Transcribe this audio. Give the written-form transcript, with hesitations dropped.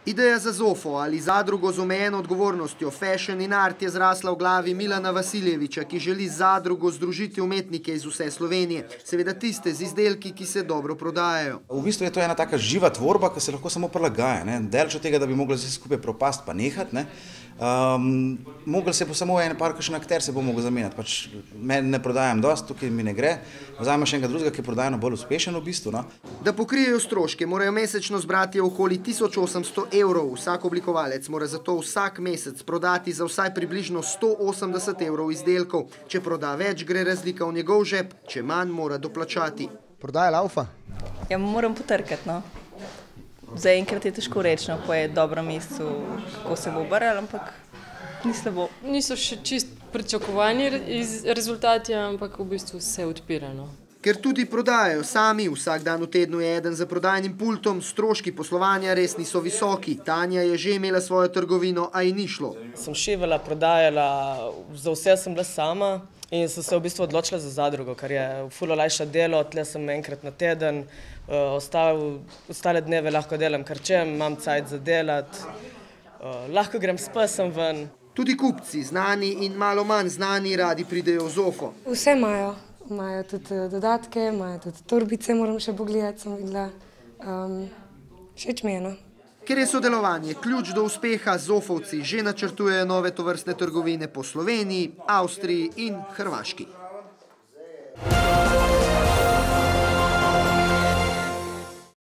Ideja za Zofo ali zadrugo z omejeno odgovornostjo Fashion in Art je zrasla v glavi Milana Vasiljeviča, ki želi zadrugo združiti umetnike iz vse Slovenije, seveda tiste z izdelki, ki se dobro prodajajo. V bistvu je to ena taka živa tvorba, ki se lahko samo prilagaja. Daleč od tega, da bi mogli vse skupaj propasti pa nehati. Mogli se bo samo en par kakšen akter se bo mogel zamenjati. Pač meni ne prodajam dosti, tukaj mi ne gre. Vzamem še enega drugega, ki je prodajno bolj uspešen v bistvu. Da pokrijejo stroške, morajo mesečno zbrati okoli 1800 evrov. Vsak oblikovalec mora zato vsak mesec prodati za vsaj približno 180 evrov izdelkov. Če proda več, gre razlika v njegov žep, če manj mora doplačati. Prodaja laufa? Ja, moram potrkati, no. Zaenkrat je težko reči, ko je dobro mesto, kako se bo obrnilo, ampak ni slabo. Niso še čist pričakovani rezultati, ampak v bistvu se odpira. Ker tudi prodajajo sami, vsak dan v tednu je eden za prodajnim pultom, stroški poslovanja res niso visoki. Tanja je že imela svojo trgovino, a ji ni šlo. Sem šivala, prodajala, za vse sem bila sama in sem se v bistvu odločila za zadrugo, kar je ful olajša delo, tle sem enkrat na teden, ostale dneve lahko delam kar čem, imam cajt za delati, lahko grem s psom ven. Tudi kupci, znani in malo manj znani, radi pridejo v Zofo. Vse imajo. Imajo tudi dodatke, imajo tudi torbice, moram še pogledati, sem videla. Všeč mi je, no. Ker je sodelovanje ključ do uspeha, Zofovci že načrtujejo nove tovrstne trgovine po Sloveniji, Avstriji in Hrvaški.